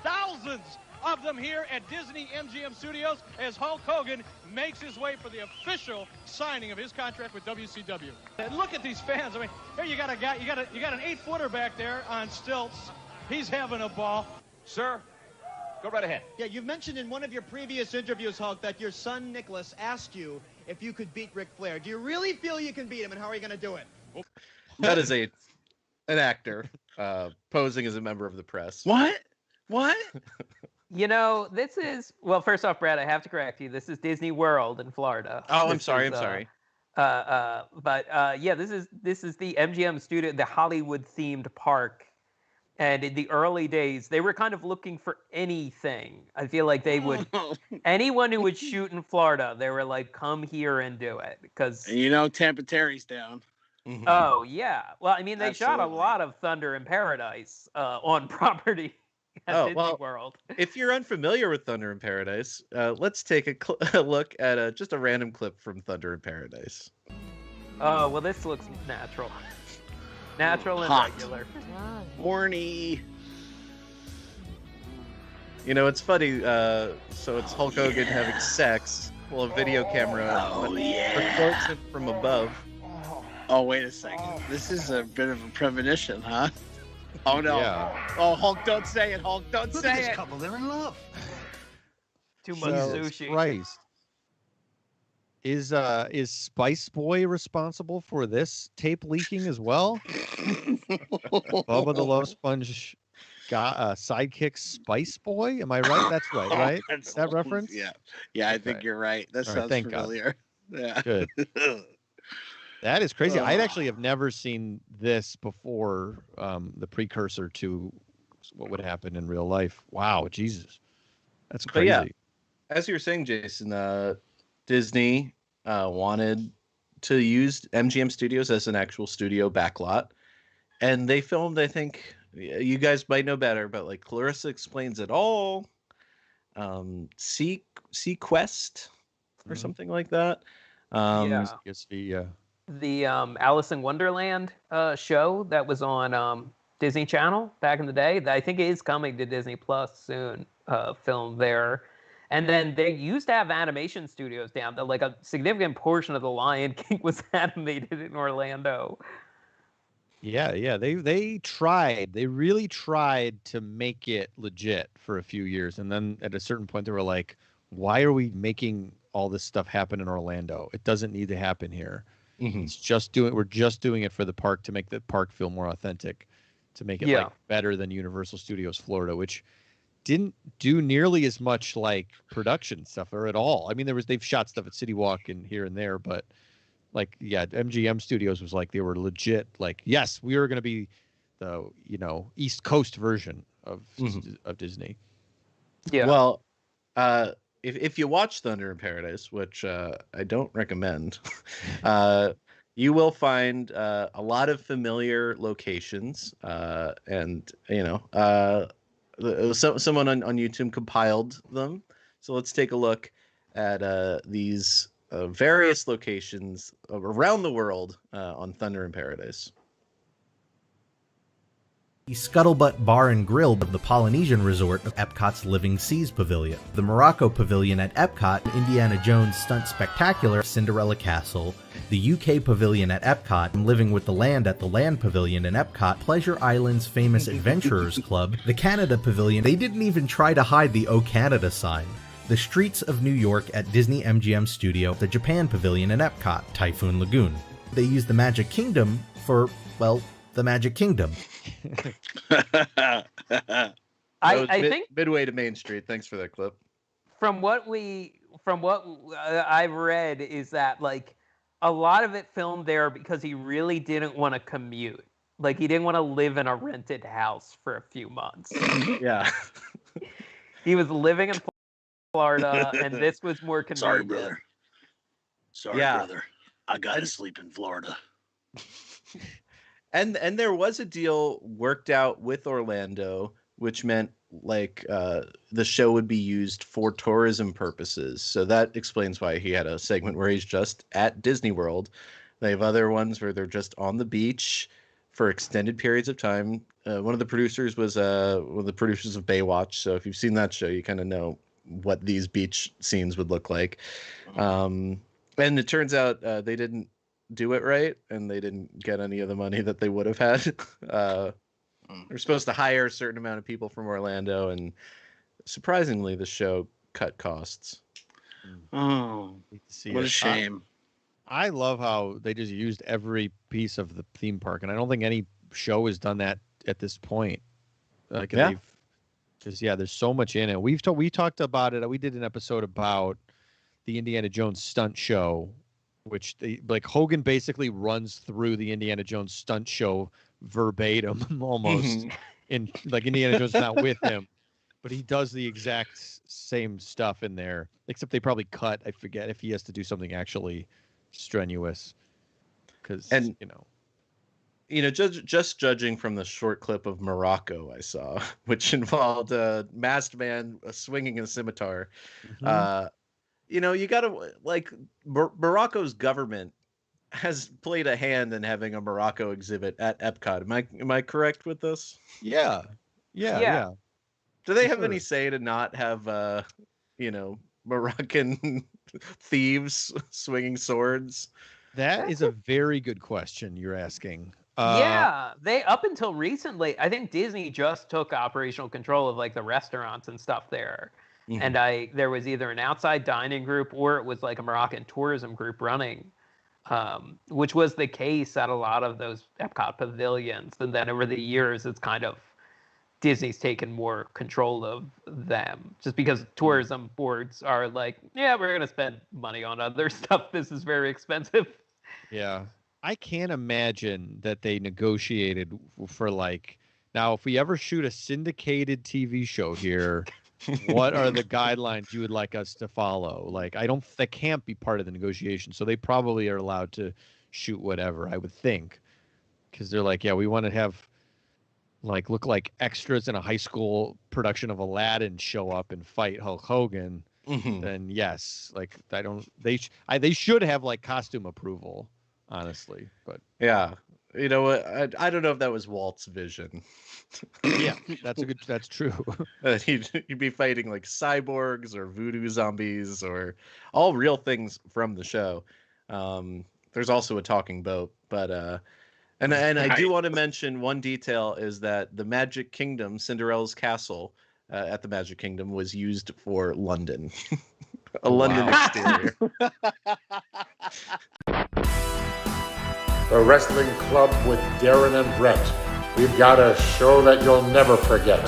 thousands of them here at Disney MGM Studios as Hulk Hogan makes his way for the official signing of his contract with WCW. And look at these fans. I mean, here you got a guy, you got an 8-footer back there on stilts. He's having a ball. Sir, go right ahead. Yeah, you've mentioned in one of your previous interviews, Hulk, that your son Nicholas asked you if you could beat Ric Flair. Do you really feel you can beat him, and how are you going to do it? That is an actor posing as a member of the press. What? You know, this is, well, first off, Brad, I have to correct you. This is Disney World in Florida. Oh, I'm This sorry. is, I'm sorry. Yeah, this is the MGM studio, the Hollywood themed park. And in the early days, they were kind of looking for anything. I feel like they would, anyone who would shoot in Florida, they were like, come here and do it. Because, You know, Tampa Terry's down. Mhm. oh, yeah. Well, I mean, they shot a Absolutely. lot of Thunder in Paradise on property at Oh, Disney well, World. If you're unfamiliar with Thunder in Paradise, let's take a look at just a random clip from Thunder in Paradise. Oh, well, this looks natural. Natural and Hot. regular. Horny. You know, it's funny. So it's Hulk Hogan having sex while a video camera records him from above. Oh, wait a second. This is a bit of a premonition, huh? Oh, no. Yeah. Oh, Hulk, don't say it, Hulk. Don't Look at say this it. couple, they're in love. Too much Jesus sushi. Christ. Is Spice Boy responsible for this tape leaking as well? Bubba the Love Sponge sidekick Spice Boy? Am I right? That's right, right? That's That old. reference? Yeah. Yeah, I think Okay. you're right. That All right, sounds thank God. familiar. Yeah. Good. That is crazy. I Ugh. actually have never seen this before, the precursor to what would happen in real life. Wow, Jesus. That's But crazy. yeah, as you were saying, Jason, Disney wanted to use MGM Studios as an actual studio backlot. And they filmed, I think, you guys might know better, but like Clarissa Explains It All, Sea Quest, or something like that. Yeah. CSV, The Alice in Wonderland show that was on Disney Channel back in the day. I think it is coming to Disney Plus soon. Filmed there, and then they used to have animation studios down there. Like a significant portion of The Lion King was animated in Orlando. Yeah. They tried. They really tried to make it legit for a few years, and then at a certain point, they were like, "Why are we making all this stuff happen in Orlando? It doesn't need to happen here. It's just we're just doing it for the park to make the park feel more authentic, to make it like better than Universal Studios Florida, which didn't do nearly as much like production stuff or at all. I mean, they've shot stuff at City Walk and here and there, but like, yeah, MGM Studios was like, they were legit. Like, yes, we are going to be the, East Coast version of Disney. Yeah. Well, if you watch Thunder in Paradise, which I don't recommend, you will find a lot of familiar locations, and someone on YouTube compiled them. So let's take a look at these various locations around the world on Thunder in Paradise. The Scuttlebutt Bar and Grill of the Polynesian resort of Epcot's Living Seas Pavilion, the Morocco Pavilion at Epcot, Indiana Jones Stunt Spectacular, Cinderella Castle, the UK Pavilion at Epcot, Living with the Land at the Land Pavilion in Epcot, Pleasure Island's famous Adventurers Club, the Canada Pavilion. They didn't even try to hide the O Canada sign. The Streets of New York at Disney MGM Studio, the Japan Pavilion in Epcot, Typhoon Lagoon. They used the Magic Kingdom for, well, the Magic Kingdom. I think midway to Main Street. Thanks for that clip. from what I've read is that like a lot of it filmed there because he really didn't want to commute. Like he didn't want to live in a rented house for a few months. Yeah. He was living in Florida, and this was more convenient. Sorry, brother. Sorry, Yeah. brother. I gotta sleep in Florida. And there was a deal worked out with Orlando, which meant like the show would be used for tourism purposes. So that explains why he had a segment where he's just at Disney World. They have other ones where they're just on the beach for extended periods of time. One of the producers was one of the producers of Baywatch. So if you've seen that show, you kind of know what these beach scenes would look like. And it turns out they didn't do it right, and they didn't get any of the money that they would have had. They're supposed to hire a certain amount of people from Orlando, and surprisingly, the show cut costs. Oh, what a shame. I love how they just used every piece of the theme park, and I don't think any show has done that at this point. Like, they've just, there's so much in it. We talked about it. We did an episode about the Indiana Jones stunt show, which Hogan basically runs through the Indiana Jones stunt show verbatim almost. In like Indiana Jones is not with him, but he does the exact same stuff in there, except they probably cut. I forget if he has to do something actually strenuous, because just judging from the short clip of Morocco I saw, which involved a masked man swinging a scimitar. You gotta Morocco's government has played a hand in having a Morocco exhibit at Epcot. Am I correct with this? Yeah. Do they have any say to not have Moroccan thieves swinging swords? That is a very good question you're asking. They up until recently, I think Disney just took operational control of like the restaurants and stuff there. And there was either an outside dining group or it was like a Moroccan tourism group running, which was the case at a lot of those Epcot pavilions. And then over the years, it's kind of Disney's taken more control of them, just because tourism boards are like, we're going to spend money on other stuff. This is very expensive. Yeah. I can't imagine that they negotiated for now, if we ever shoot a syndicated TV show here, what are the guidelines you would like us to follow? That can't be part of the negotiation. So they probably are allowed to shoot whatever, I would think. Because they're like, we want to have look like extras in a high school production of Aladdin show up and fight Hulk Hogan. Then yes, they should have costume approval, honestly. But you know what? I don't know if that was Walt's vision. That's true. He'd be fighting like cyborgs or voodoo zombies or all real things from the show. There's also a talking boat, but and I do want to mention one detail is that the Magic Kingdom, Cinderella's castle at the Magic Kingdom, was used for London, a London exterior. The Wrestling Club with Darren and Brett. We've got a show that you'll never forget.